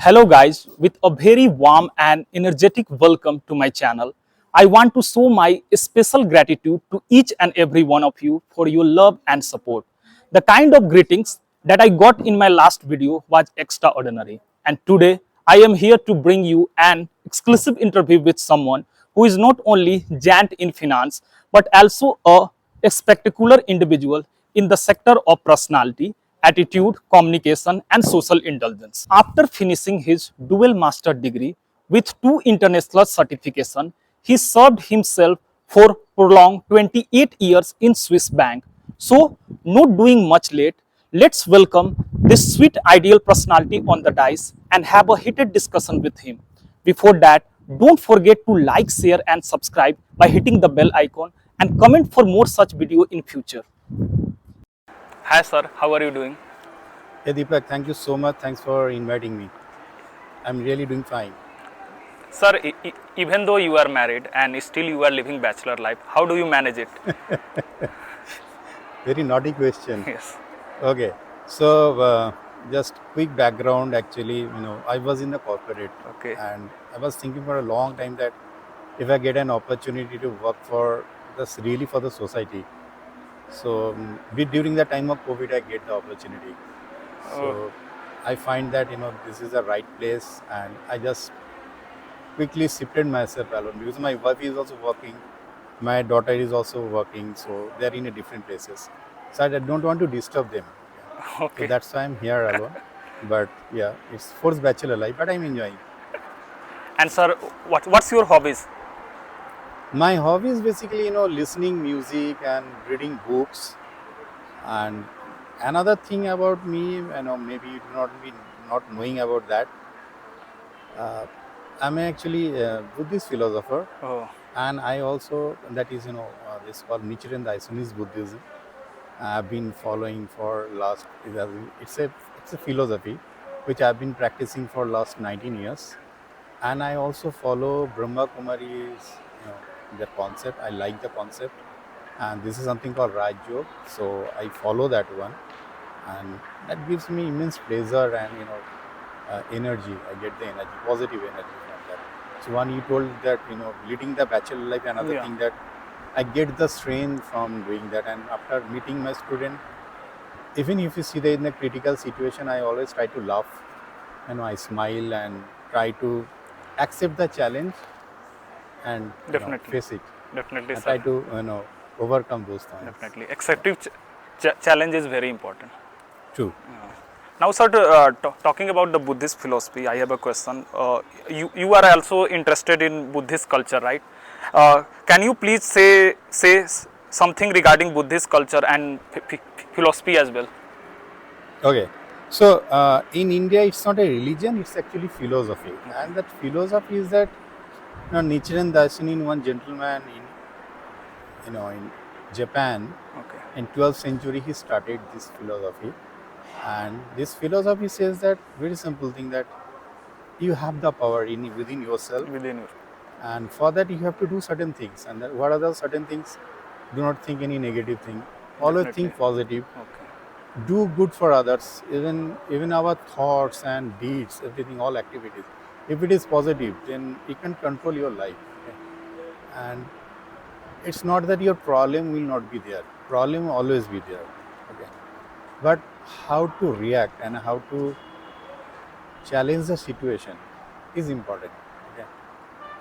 Hello guys, with a very warm and energetic welcome to my channel. I want to show my special gratitude to each and every one of you for your love and support. The kind of greetings that I got in my last video was extraordinary. And today I am here to bring you an exclusive interview with someone who is not only giant in finance but also a spectacular individual in the sector of personality, attitude, communication, and social intelligence. After finishing his dual master degree with 2 international certifications, he served himself for prolonged 28 years in Swiss bank. So, not doing much late, let's welcome this sweet ideal personality on the dice and have a heated discussion with him. Before that, don't forget to like, share, and subscribe by hitting the bell icon and comment for more such video in future. Hi sir, how are you doing? Hey Deepak, thank you so much. Thanks for inviting me. I'm really doing fine. Sir, even though you are married and still you are living bachelor life, how do you manage it? Very naughty question. Yes. Okay, so just quick background. Actually, I was in the corporate, Okay. and I was thinking for a long time that if I get an opportunity to work for this really for the society. So during the time of COVID, I get the opportunity. So I find that this is the right place, and I just quickly shifted myself alone because my wife is also working, my daughter is also working, so they're in a different places. So I don't want to disturb them. So Okay. that's why I'm here alone. But yeah, it's forced bachelor life, but I'm enjoying. And sir, what's your hobbies? My hobby is basically listening music and reading books. And another thing about me, maybe you do not be not knowing about that. Uh, I'm actually a Buddhist philosopher. Oh, And I also, that is, this called Nichiren Daishonin's Buddhism. I've been following for last, it's a philosophy which I've been practicing for last 19 years. And I also follow Brahma Kumari's, the concept. I like the concept. And this is something called Raj Yoga. So I follow that one. And that gives me immense pleasure and, energy. I get the energy, positive energy from that. So one, you told that leading the bachelor life. Another yeah. thing that I get the strength from doing that. And after meeting my student, even if you see that in a critical situation, I always try to laugh. I smile and try to accept the challenge and Definitely. face it. Definitely, I sir. try to overcome those things. Definitely. Acceptive challenge is very important. True. Now, sir, talking about the Buddhist philosophy, I have a question. You are also interested in Buddhist culture, right? Can you please say something regarding Buddhist culture and philosophy as well? Okay. So in India, it's not a religion; it's actually philosophy, and that philosophy is that Nichiren Daishonin, one gentleman in Japan, Okay. in 12th century, he started this philosophy, and this philosophy says that very simple thing that you have the power within yourself, Within you. and for that you have to do certain things. And what are those certain things? Do not think any negative thing. Always Definitely. think positive. Okay. Do good for others. Even our thoughts and deeds, everything, all activities. If it is positive, then you can control your life. Okay? And it's not that your problem will not be there. Problem will always be there. Okay. But how to react and how to challenge the situation is important. Okay.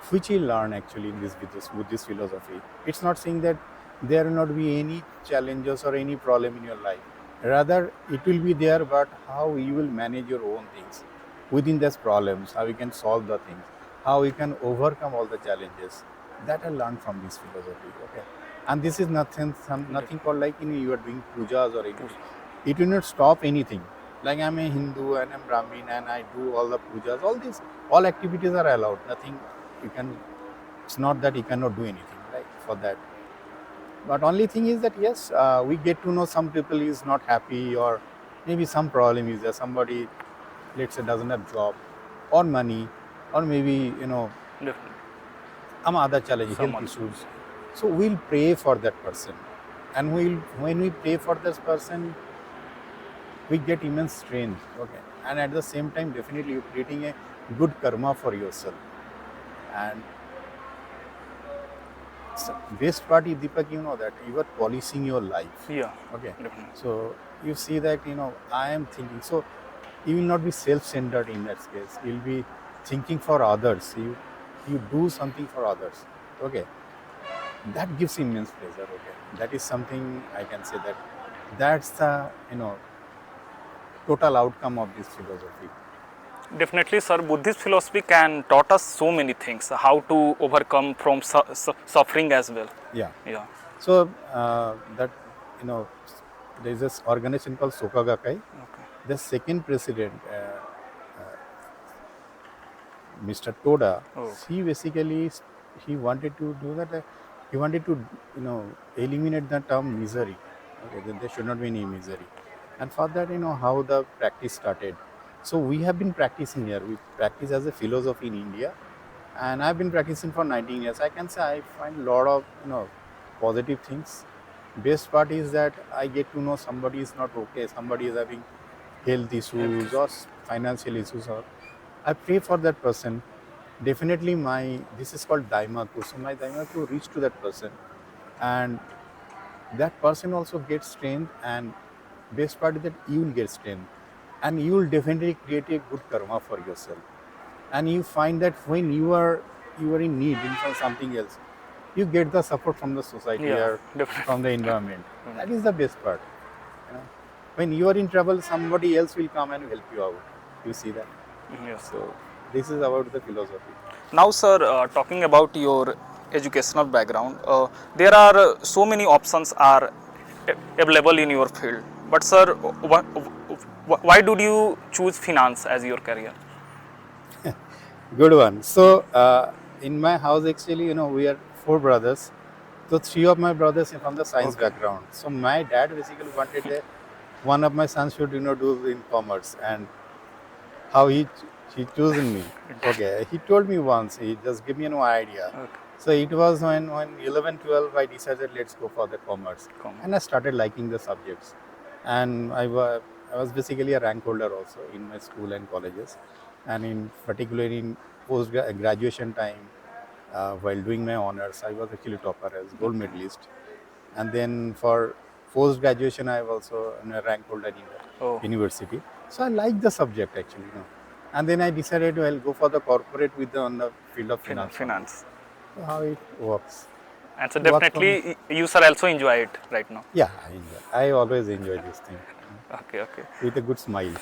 Which we learn actually in this Buddhist philosophy. It's not saying that there will not be any challenges or any problem in your life. Rather, it will be there, but how you will manage your own things within those problems, how you can solve the things, how you can overcome all the challenges. That I learned from this philosophy. Okay, and this is nothing called like you are doing pujas or anything. It will not stop anything. Like I'm a Hindu and I'm Brahmin and I do all the pujas. All activities are allowed. Nothing you can. It's not that you cannot do anything, right? For that. But only thing is that yes, we get to know some people is not happy or maybe some problem is there. Somebody, let's say, doesn't have job or money or maybe Definitely. some other challenge, Some health other. issues. So we'll pray for that person, and when we pray for this person, we get immense strength. Okay, and at the same time definitely you're creating a good karma for yourself. And so best part is, Deepak, you know that you are policing your life. Yeah, Okay, definitely. so you see that, you know, I am thinking, so you will not be self-centered in that case, you'll be thinking for others, you do something for others. Okay, that gives immense pleasure. Okay, that is something I can say that that's the, you know, total outcome of this philosophy. Definitely, sir. Buddhist philosophy can taught us so many things. How to overcome from suffering as well. Yeah. Yeah. So that, you know, there is this organization called Soka Gakkai. Okay. The second president, Mr. Toda, Oh. he basically he wanted to do that. He wanted to, you know, eliminate the term misery. Okay, there should not be any misery, and for that, you know, how the practice started. So we have been practicing here. We practice as a philosophy in India, and I've been practicing for 19 years. I can say I find a lot of, you know, positive things. Best part is that I get to know somebody is not okay, somebody is having health issues or financial issues, or I pray for that person. Definitely this is called Daimaku. So my Daimaku reach to that person, and that person also gets strength, and best part is that you will get strength, and you will definitely create a good karma for yourself. And you find that when you are in need in something else, you get the support from the society Yeah, or definitely. from the environment. That is the best part. You know? When you are in trouble, somebody else will come and help you out. You see that? Yes. So this is about the philosophy. Now, sir, talking about your educational background, there are so many options are available in your field. But, sir, why did you choose finance as your career? Good one. So in my house, actually, you know, we are four brothers. So three of my brothers are from the science Okay. background. So my dad basically wanted one of my sons should, you know, do in commerce, and how he chosen me. Okay, he told me once. He just gave me no idea. Okay. So it was when 11, 12, I decided let's go for the commerce, Commerce. and I started liking the subjects, and I was basically a rank holder also in my school and colleges, and in particularly in post graduation time, while doing my honors, I was actually topper as gold medalist, and then for post graduation, I was also a rank holder in Oh, the university. So I like the subject actually, you know. And then I decided, well, go for the corporate with on the field of finance only. finance. So how it works. And so It works for me. definitely you sir also enjoy it right now. Yeah, I enjoy. I always enjoy this thing, you know, Okay, okay. with a good smile.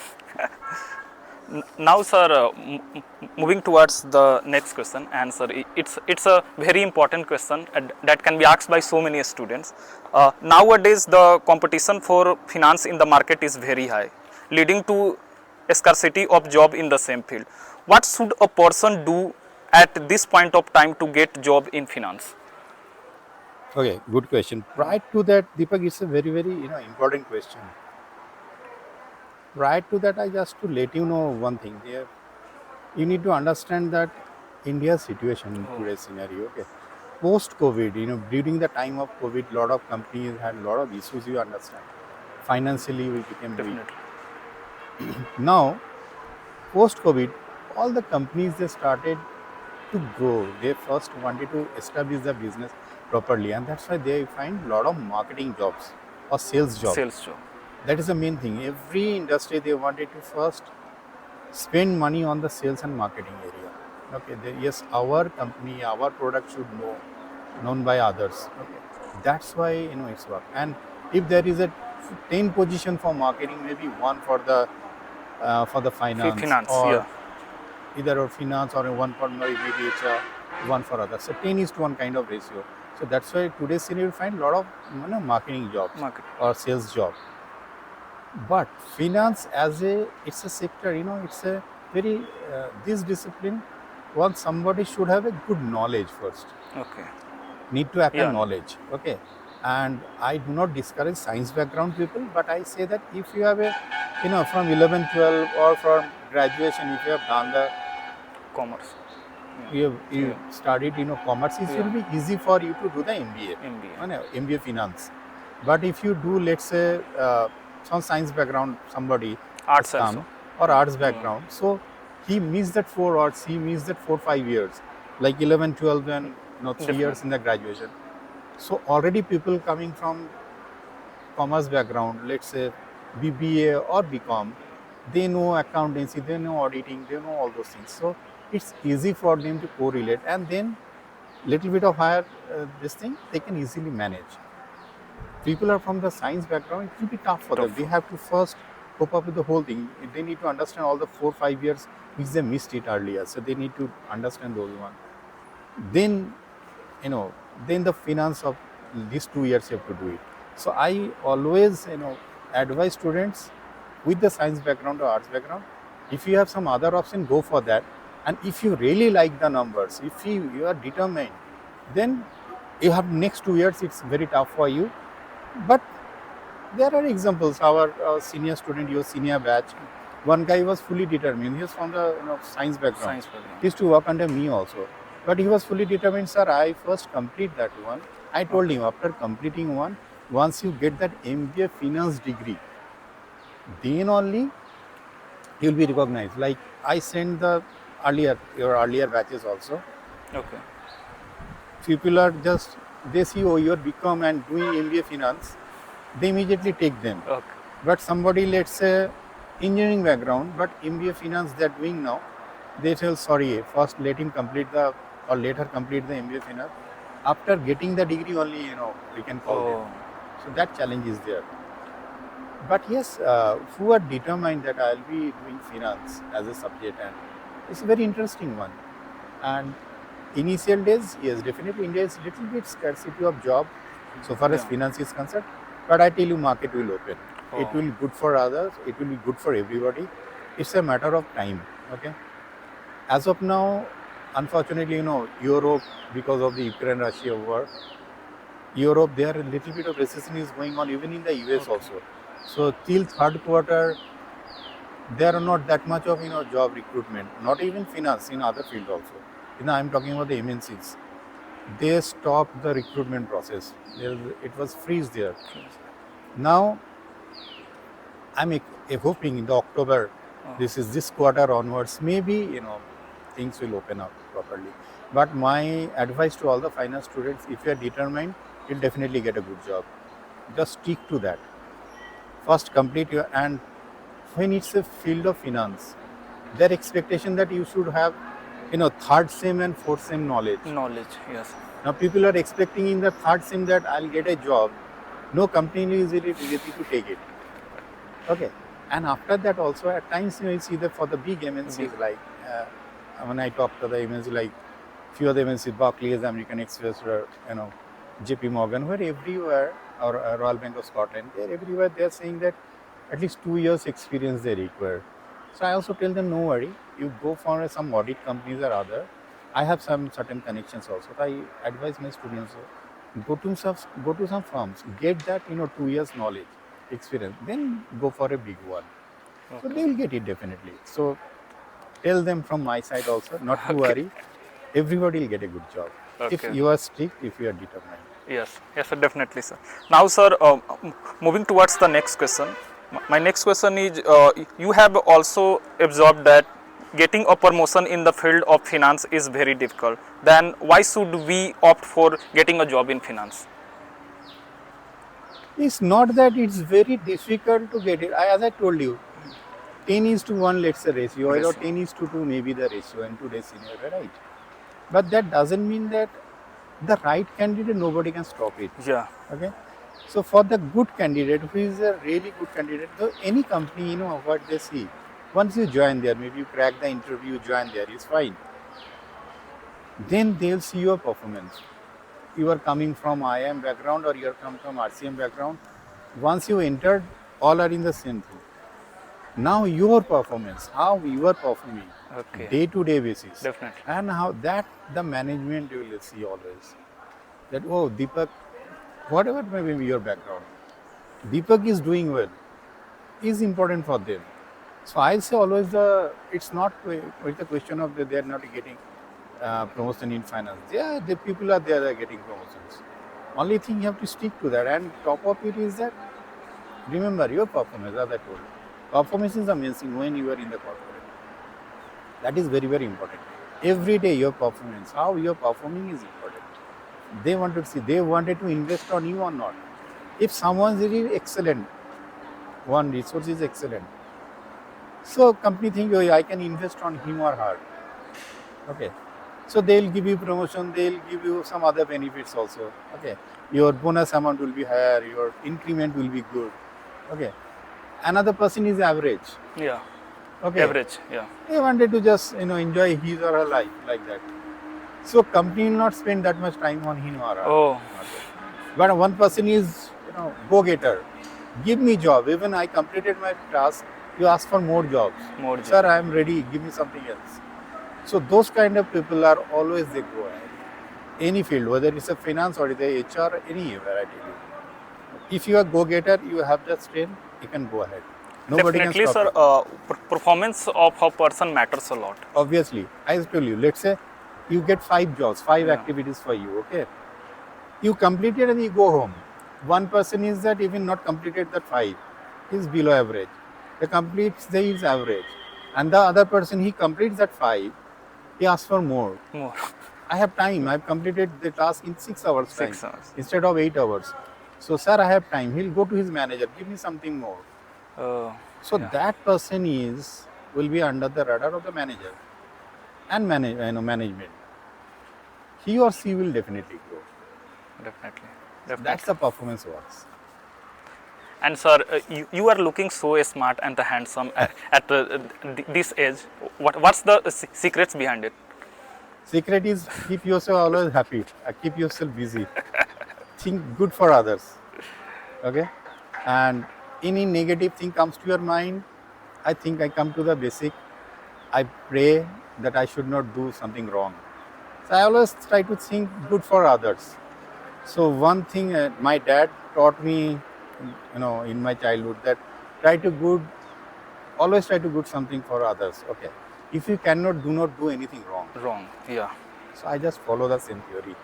Now, sir, moving towards the next question, and sir, it's a very important question that can be asked by so many students. Nowadays, the competition for finance in the market is very high, leading to a scarcity of job in the same field. What should a person do at this point of time to get job in finance? Okay, good question. Prior to that, Deepak, it's a very, very, you know, important question. Prior to that, I just to let you know one thing. There, you need to understand that India's situation in today's scenario. Okay, post COVID, you know, during the time of COVID, lot of companies had a lot of issues. You understand, financially we became weak. Definitely. Now, post COVID, all the companies they started to grow. They first wanted to establish the business properly, and that's why they find a lot of marketing jobs or sales job. Sales job. That is the main thing. Every industry they wanted to first spend money on the sales and marketing area. Okay, yes, our company, our product should known by others. Okay, that's why, you know, it's work. And if there is a 10 position for marketing, maybe one for the finance, Finance, or yeah. either or finance, or one for maybe HR, one for others. So 10 is to 1 kind of ratio. So that's why today's scenario you find a lot of, you know, marketing jobs Market. or sales job. But finance as it's a sector, you know, it's a very this discipline. Once somebody should have a good knowledge first. Okay. Need to acquire Yeah. knowledge. Okay, and I do not discourage science background people, but I say that if you have a, you know, from 11, 12, or from graduation, if you have done the Commerce. you studied, you know, commerce, it will be easy for you to do the MBA, MBA. MBA finance. But if you do, let's say, some science background, somebody has Arts come, also. or arts background. So he missed that 4 arts, he missed that 4 5 years, like 11, 12, and 3 years Definitely. in the graduation. So already people coming from commerce background, let's say BBA or BCom, they know accountancy, they know auditing, they know all those things. So it's easy for them to correlate, and then little bit of higher this thing they can easily manage. People are from the science background, it will be tough for them. They Tough. have to first cope up with the whole thing. They need to understand all the 4 5 years which they missed it earlier. So they need to understand those one. Then, you know, then the finance of these 2 years you have to do it. So I always, advise students with the science background or arts background, if you have some other option, go for that. And if you really like the numbers, if you are determined, then you have next 2 years, it's very tough for you. But there are examples. Our senior student, your senior batch, one guy was fully determined. He was from the science background. Science background. He used to work under me also, but he was fully determined. Sir, I first complete that one. I told him after completing one, once you get that MBA finance degree, then only you will be recognized. Like I sent your earlier batches also. Okay. People are just, they see, oh, you're become and doing MBA finance, they immediately take them. Okay. But somebody, let's say, engineering background, but MBA finance they're doing now, they tell, sorry, first let him complete or let her complete the MBA finance. After getting the degree only, we can call them. So that challenge is there. But yes, who are determined that I'll be doing finance as a subject, and it's a very interesting one. And initial days, yes, definitely India is little bit scarcity of job so far as Yeah. finance is concerned. But I tell you, market will open. It Oh. will be good for others. It will be good for everybody. It's a matter of time. Okay. As of now, unfortunately, Europe, because of the Ukraine-Russia war, Europe, there a little bit of recession is going on, even in the US also. So till third quarter, there are not that much of job recruitment. Not even finance, in other field also. I'm talking about the MNCs. They stopped the recruitment process. It was freeze there. Now, I'm hoping in the October, this quarter onwards, maybe things will open up properly. But my advice to all the finance students, if you are determined, you'll definitely get a good job. Just stick to that. First complete your, and when it's a field of finance, their expectation that you should have third sem and fourth sem knowledge. Knowledge. Yes. Now people are expecting in the third sem that I'll get a job. No company is really ready to take it. Okay. And after that also, at times you see that for the big MNCs, like when I talk to the MNCs, like few of the MNCs, Barclays, American Express, or JP Morgan, where everywhere, or Royal Bank of Scotland, everywhere they're saying that at least 2 years experience they require. So I also tell them, no worry, you go for some audit companies or other. I have some certain connections also. So I advise my students, go to some firms, get that 2 years knowledge, experience, then go for a big one. So they will get it definitely. So tell them from my side also, not to worry. Everybody will get a good job. If you are strict, if you are determined. Yes, yes, sir, definitely, sir. Now, sir, moving towards the next question. My next question is, you have also observed that getting a promotion in the field of finance is very difficult. Then why should we opt for getting a job in finance? It's not that it's very difficult to get it. As I told you, 10:1, let's say ratio, or 10:2 maybe the ratio in today's scenario, right? But that doesn't mean that the right candidate, nobody can stop it. Yeah. Okay. So for the good candidate, who is a really good candidate, so any company, what they see, once you join there, maybe you crack the interview, you join there, it's fine. Then they'll see your performance. You are coming from IIM background or you are come from RCM background. Once you entered, all are in the same thing. Now your performance, how you are performing, day-to-day basis, Definitely. and how that the management you will see always. That, oh, Deepak, whatever may be your background, Deepak is doing well, is important for them. So I'll say always it's not with the question of they are not getting promotion in finance. The people are there, they are getting promotions. Only thing you have to stick to that, and top of it is that remember your performance, as I told you. Performance is amazing when you are in the corporate. That is very, very important. Every day your performance, how you are performing is important. They want to see, they wanted to invest on you or not. If someone is really excellent, one resource is excellent, so company think, oh, I can invest on him or her. Okay. So they'll give you promotion, they'll give you some other benefits also. Okay. Your bonus amount will be higher, your increment will be good. Okay. Another person is average. Yeah. Okay. Average. Yeah. They wanted to just enjoy his or her life like that. So company will not spend that much time on him or her. Oh. But one person is go-getter. Give me job. Even I completed my task, you ask for more jobs. More job. Sir, I am ready. Give me something else. So those kind of people are always they go ahead. Any field, whether it's a finance or the HR, anywhere I tell you. If you are go-getter, you have that strength, you can go ahead. Nobody Definitely, can sir. stop you. Performance of a person matters a lot. Obviously, I told you. Let's say you get 5 jobs, 5 Yeah. activities for you. Okay, you complete it and you go home. One person is that even not completed that 5, he's below average. The completes the is average, and the other person he completes that 5, he asks for more. More. I have time. I've completed the task in 6 hours 6 time hours. instead of 8 hours. So, sir, I have time. He'll go to his manager. Give me something more. So yeah. that person will be under the radar of the manager and management. He or she will definitely grow. Definitely. That's the performance works. And sir, you are looking so smart and handsome at this age. What's the secrets behind it? Secret is keep yourself always happy. Keep yourself busy. Think good for others. Okay? And any negative thing comes to your mind, I think I come to the basic. I pray that I should not do something wrong. So I always try to think good for others. So one thing my dad taught me, in my childhood, that always try to good something for others. Okay. If you cannot, do not do anything wrong. Wrong. Yeah. So I just follow the same theory.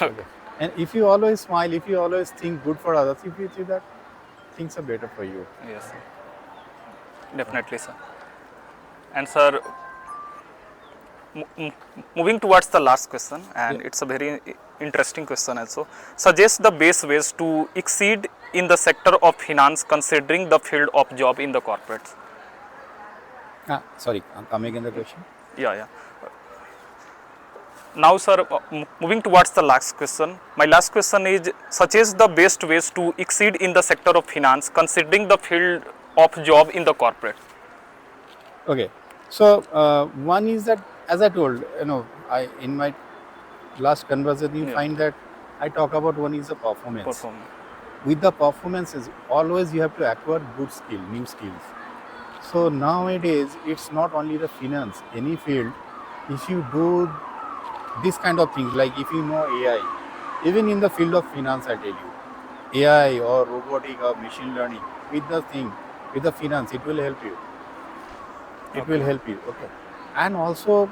Okay. And if you always smile, if you always think good for others, if you see that things are better for you. Yes. Sir. Definitely, sir. And sir, moving towards the last question, and Yeah. it's a very interesting question also. Suggest the best ways to exceed in the sector of finance considering the field of job in the corporates. Sorry, come again the question. Yeah. Now, sir, moving towards the last question. My last question is, suggest the best ways to exceed in the sector of finance considering the field of job in the corporate. Okay. So one is that, as I told, I in my last conversation, you Yeah. find that I talk about one is the performance. Performance. With the performances, always you have to acquire good skill, new skills. So nowadays, it's not only the finance, any field. If you do this kind of things, like if you know AI, even in the field of finance, I tell you, AI or robotic or machine learning, with the finance, it will help you. It will help you. Okay. And also,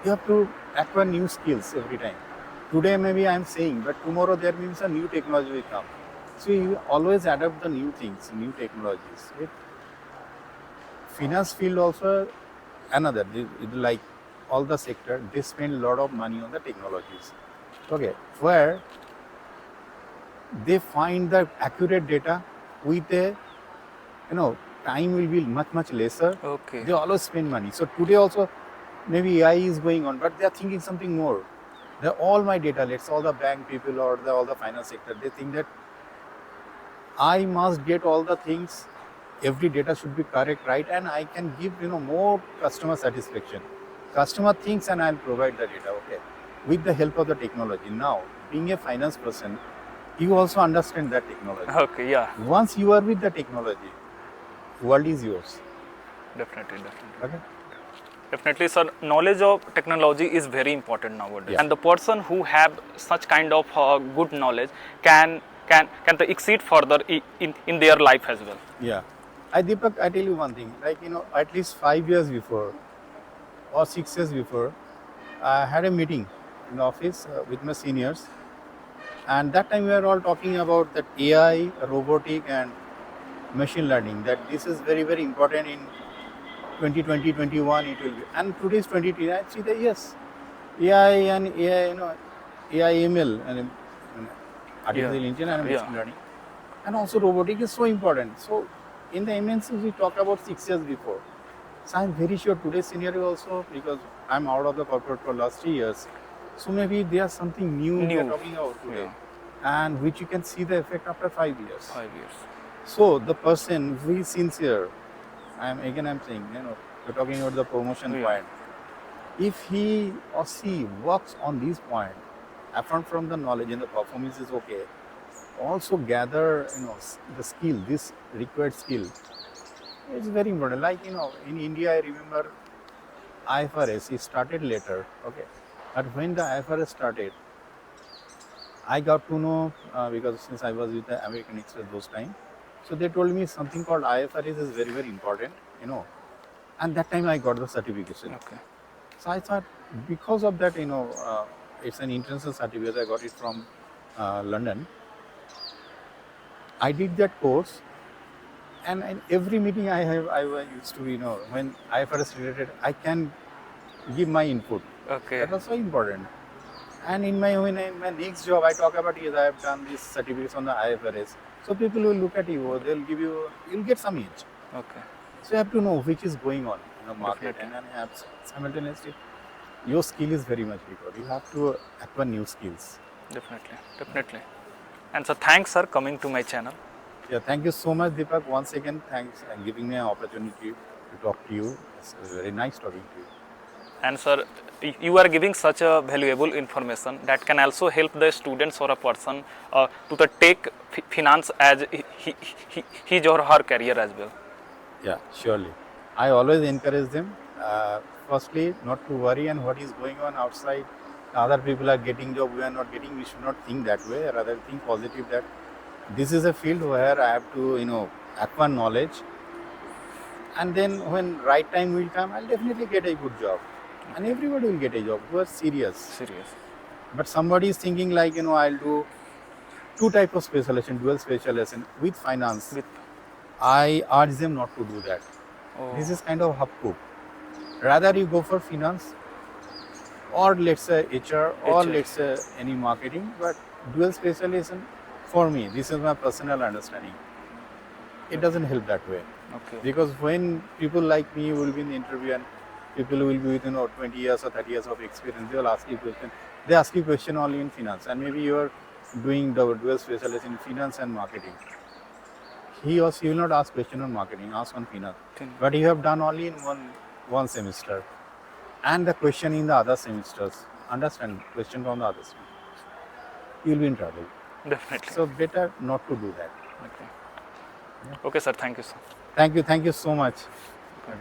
you have to acquire new skills every time. Today maybe I am saying, but tomorrow there means a new technology will come. So you always adapt the new things, new technologies. Right? Finance field also another, like all the sector, they spend a lot of money on the technologies. Okay, where they find the accurate data with a, time will be much lesser. Okay. They always spend money. So today also maybe AI is going on, but they are thinking something more. All my data, let's all the bank people or all the finance sector, they think that I must get all the things, every data should be correct, right, and I can give more customer satisfaction. Customer thinks and I'll provide the data, okay, with the help of the technology. Now, being a finance person, you also understand that technology. Okay, yeah. Once you are with the technology, world is yours. Definitely. Okay. Definitely, sir. Knowledge of technology is very important nowadays, Yeah. and the person who have such kind of good knowledge can they exceed further in their life as well. Yeah. Deepak, I tell you one thing, like, at least 5 years before or 6 years before, I had a meeting in the office with my seniors, and that time we were all talking about that AI, robotic, and machine learning, that this is very, very important in 2020, 21 it will be. And today's 2020, I see that yes, AI and AI, AI ML and Yeah. artificial intelligence and Yeah. machine learning, and also robotic is so important. So in the MNCs, we talked about 6 years before. So I'm very sure today's scenario also, because I'm out of the corporate for last 3 years. So maybe there's something new we are New. talking about today, Yeah. and which you can see the effect after 5 years. 5 years. So the person who is sincere, I'm saying, we're talking about the promotion Yeah. point. If he or she works on this point, apart from the knowledge and the performance is okay, also gather, the skill, this required skill. It's very important. Like, in India, I remember IFRS, it started later, okay. But when the IFRS started, I got to know, because since I was with the American Express those time, so they told me something called IFRS is very, very important, and that time I got the certification. Okay. So I thought, because of that, it's an international certificate. I got it from London. I did that course, and in every meeting I used to, when IFRS related, I can give my input. Okay. That was so important. And in my next job, I talk about, yes, I have done this certificates on the IFRS. So people will look at you, they'll give you, you'll get some edge. Okay. So you have to know which is going on in the market, Definitely. and then have simultaneously, your skill is very much required. You have to acquire new skills. Definitely. Definitely. And so thanks, sir, coming to my channel. Yeah, thank you so much, Deepak. Once again, thanks and giving me an opportunity to talk to you. It's very nice talking to you. And sir, you are giving such a valuable information that can also help the students or a person to the take finance as his or her career as well. Yeah, surely. I always encourage them. Firstly, not to worry and what is going on outside. Other people are getting job, we are not getting. We should not think that way. Rather think positive, that this is a field where I have to, acquire knowledge, and then when right time will come, I'll definitely get a good job, and everybody will get a job who are serious. Serious. But somebody is thinking like, I'll do two type of specialization, dual specialization with finance. With I urge them not to do that. This is kind of hupcook. Rather you go for finance, or let's say HR, or HR. let's say any marketing, but dual specialization, for me, this is my personal understanding, it doesn't help that way. Okay. Because when people like me will be in the interview, and people will be with 20 years or 30 years of experience, they will ask you question. They ask you question only in finance, and maybe you are doing the dual specialization in finance and marketing. He or she will not ask question on marketing, ask on finance. But you have done only in one semester, and the question in the other semesters. Understand question from the other semesters. You will be in trouble. Definitely. So better not to do that. Okay. Okay, sir. Thank you, sir. Thank you so much. Okay.